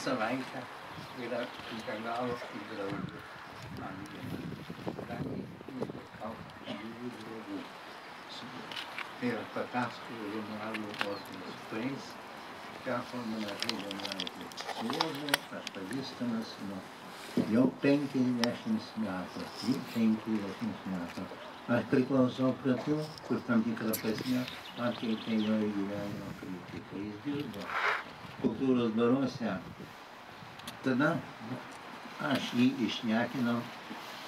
savaitę yra be galo įgraudus angelas, kadangi netekau gyvų draugų. Tai yra papasakojo žurnalų Ozilas praeis, teko nemažai bendrauti su Ozu, aš pažįstamas nuo jau 50 metų, 50 metų. Aš priklausau prie tų, kur tam tikrą prasme pakeitė jo gyvenimo kryptį, kai jis dirbo kultūros baruose. Tada aš jį išnekinau,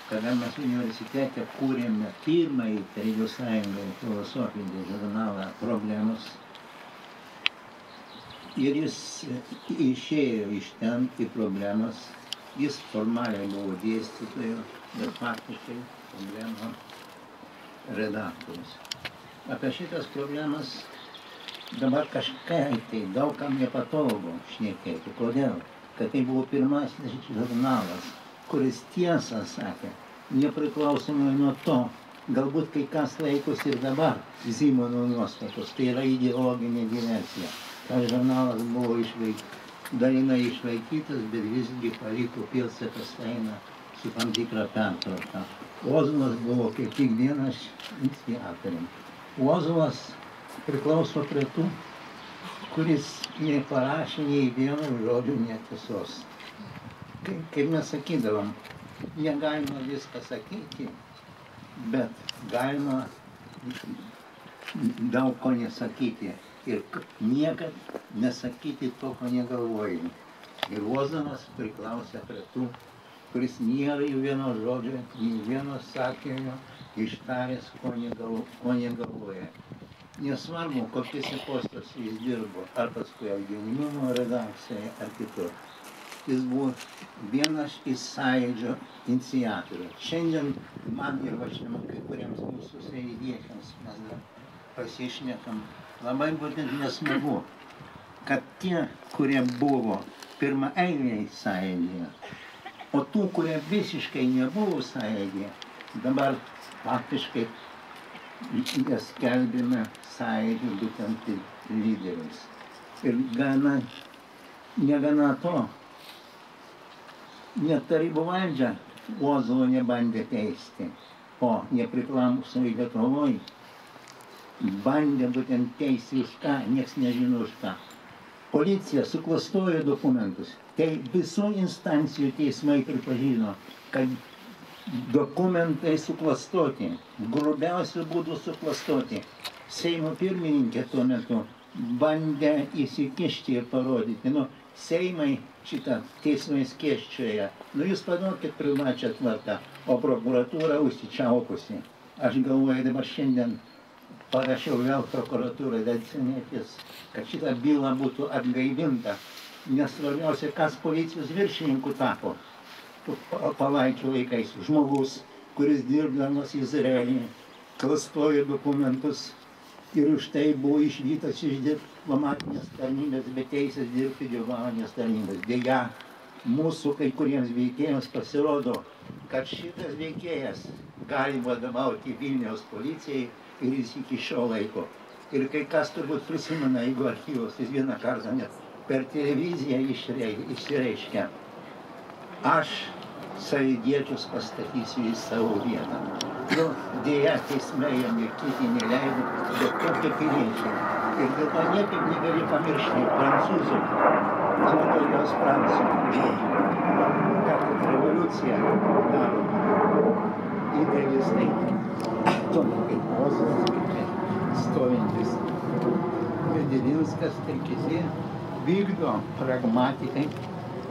kada mes universitete kūrėme pirmąjį Tarybų Sąjungai filosofinį žurnalą Problemos. Ir jis išėjo iš ten į Problemas. Jis formaliai buvo dėstytojo, bet faktiškai Problemo redaktorius. Apie šitas problemas dabar kažkai tai daugam nepatogu šnekėti. Kodėl? Kad tai buvo pirmasis žurnalas, kuris tiesą sakė, nepriklausomai nuo to, galbūt kai kas laikosi ir dabar Zimono nuostatos, tai yra ideologinė diversija. Tas žurnalas buvo dalinai išvaikytas, bet visgi paliko pėdsakas eina su tam tikra pertvarka. Ozolas buvo kaip tik vienas iniciatorių. Ozolas priklauso prie tų, kuris neparašė nei vieno žodžio netiesos. Kaip mes sakydavom, negalima viską sakyti, bet galima daug ko nesakyti. Ir niekad nesakyti to, ko negalvojai. Ir Ozolas priklausė prie tų, kuris nėra jų vieno žodžio, nei vieno sakinio ištaręs, ko negalvoja. Nesvarbu, kokiuose postuose jis dirbo, ar paskui jaunimo redakcijoje, ar kitur. Jis buvo vienas iš sąjūdžio iniciatorių. Šiandien man ir važiuojama kai kuriems mūsų sąjūdiečiams, mes dar pasišnekam, labai būtent nesmagu, kad tie, kurie buvo pirmaeiliai sąjūdyje, o tų, kurie visiškai nebuvo sąjūdyje, dabar faktiškai jas skelbėme sąjūdžių būtent lyderiais. Ir negana to, net Tarybų valdžią Ozolo nebandė teisti, o nepriklausomai Lietuvoj bandė būtent teisti už ką, nieks nežino už ką. Policija suklastojo dokumentus. Tai visų instancijų teismai pripažino, kad dokumentai suklastoti, grubiausių būdų suklastoti. Seimo pirmininkė tuo metu bandė įsikišti ir parodyti, Seimai šitą teismai skėsčioje, jūs paduokit privačią tvarką, o prokuratūra užsičiaupusi. Aš galvoju, dabar šiandien parašiau vėl prokuratūrai dacinėtis, kad šitą bylą būtų atgaivinta. Nes svarbiausia, kas policijos viršininkų tapo Palaičio laikais. Žmogus, kuris dirbdamas Izraelyje, klastojo dokumentus ir už tai buvo išvytas iš diplomatinės tarnybės, bet teisės dirbti diplomatinės tarnybės. Deja, mūsų kai kuriems veikėjams pasirodo, kad šitas veikėjas gali vadovauti Vilniaus policijai ir jis iki šio laiko. Ir kai kas turbūt prisimena, jeigu archyvos, jis vieną kartą net per televiziją išsireiškia. Aš sąjūdiečius pastatysiu į savo vietą. Deja, teismai jam ir kiti neleido, bet tokie piliečiai. Ir dėl to niekaip negali pamiršti prancūzų, Anatolijos Francų žodžių, kad revoliucija daro idealistai. Tuomet kaip Ozolas, kaip stovintis Medelinskas, tai kiti vykdo pragmatikai,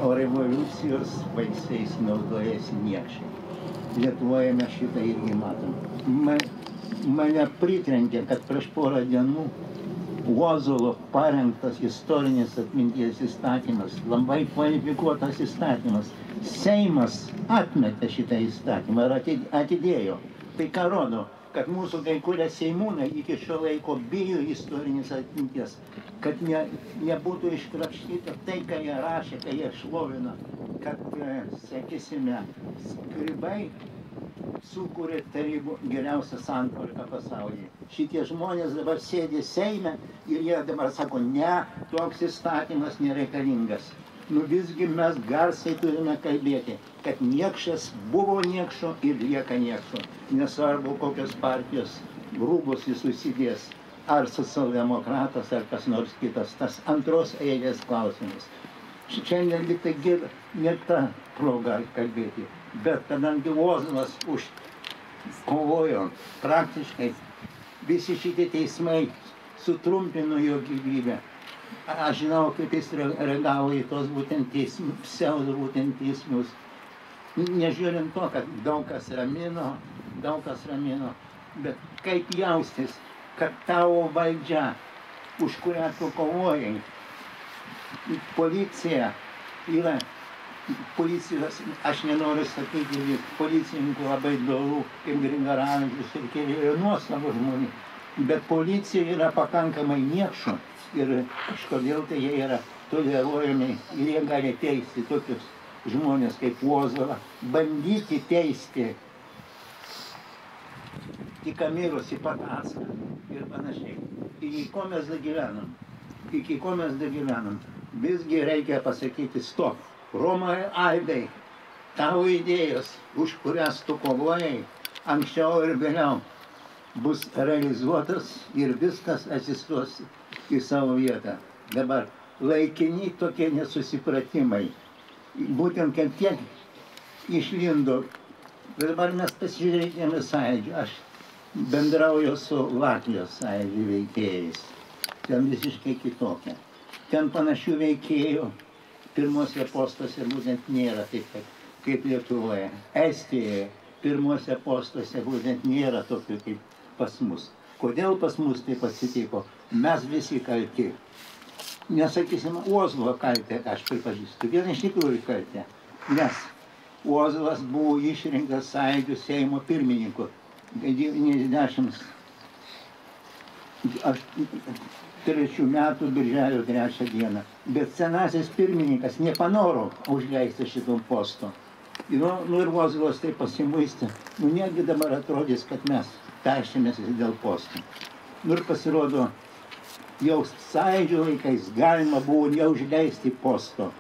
o revoliucijos vaisiais naudojasi niekšai. Lietuvoje mes šitą irgi matom. Mane pritrenkė, kad prieš porą dienų Ozolo parengtas istorinės atminties įstatymas, labai kvalifikuotas įstatymas. Seimas atmetė šitą įstatymą ir atidėjo. Tai ką rodo? Kad mūsų kai kurie seimūnai iki šio laiko bijo istorinės atminties, kad nebūtų iškrapštyta tai, ką jie rašė, kai jie šlovina, kad, sakysime, skribai sukūrė tarybų geriausią santvarką pasaulyje. Šitie žmonės dabar sėdi Seime ir jie dabar sako, ne, toks įstatymas nereikalingas. Nu visgi mes garsiai turime kalbėti, kad niekšas buvo niekšo ir lieka niekšo. Nesvarbu, kokios partijos rūbus jis užsidės, ar socialdemokratas, ar kas nors kitas. Tas antros eilės klausimas. Šiandien lyg tai ne ta proga kalbėti, bet kadangi Ozolas kovojo praktiškai, visi šitie teismai sutrumpino jo gyvybę. Aš žinau, kaip jis reagavo į tos būtent pseudo būtent teismus. Nežiūrint to, kad daug kas ramino, bet kaip jaustis, kad tavo valdžia, už kurią tu kovojai, policija yra, policijos, aš nenoriu sakyti, policininkų labai daug, kaip Grigaravičius ir keli nuostabų žmonių, bet policija yra pakankamai niekšų ir kažkodėl tai jie yra toleruojami ir jie gali teisti tokius žmonės kaip Ozolą, bandyti teisti Tikamirus, Patacką ir panašiai. Iki ko mes dagyvenam? Visgi reikia pasakyti stop. Romai Aidai, tavo idėjos, už kurias tu kovojai, anksčiau ir vėliau bus realizuotas ir viskas atsistos į savo vietą. Dabar laikini tokie nesusipratimai. Būtent kad tiek išlindo. Dabar mes pasižiūrėkime Sąjūdį. Aš bendrauju su Latvijos Sąjūdį veikėjais. Ten visiškai kitokia. Ten panašių veikėjų pirmose postuose būtent nėra taip, kaip Lietuvoje. Estijoje pirmose postuose būtent nėra tokių kaip pas mus. Kodėl pas mus taip atsitiko? Mes visi kalti. Nesakysim, Ozolo kaltė, aš pripažįstu. Vien iš tikrųjų kaltė. Nes Ozolas buvo išrinktas Sąjūdžio Seimo pirmininku 93 metų birželio 3 dieną. Bet senasis pirmininkas nepanoro užleisti šitom posto. Ir Ozolas taip pasimuistė. Negi dabar atrodys, kad mes peršėmės dėl postų. Ir pasirodo, jau Sąjūdžio laikais galima buvo neužleisti posto.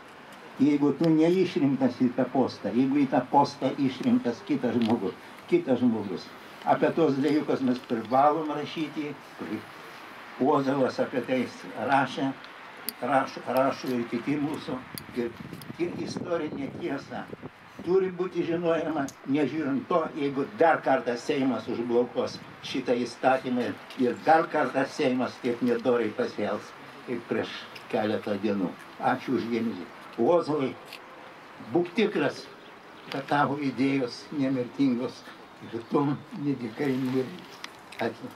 Jeigu tu neišrinktas į tą postą, jeigu į tą postą išrinktas kitas žmogus. Apie tos dalykus mes privalom rašyti, Ozolas apie tai rašo ir kiti mūsų. Ir istorinė tiesa turi būti žinojama, nežiūrint to, jeigu dar kartą Seimas užblokuos šitą įstatymą ir dar kartą Seimas taip nedoriai pasielgs, kaip prieš keletą dienų. Ačiū už dėmesį. Ozolai, būk tikras, kad tavo idėjos nemirtingos ir tu nedikai mirti. Ačiū.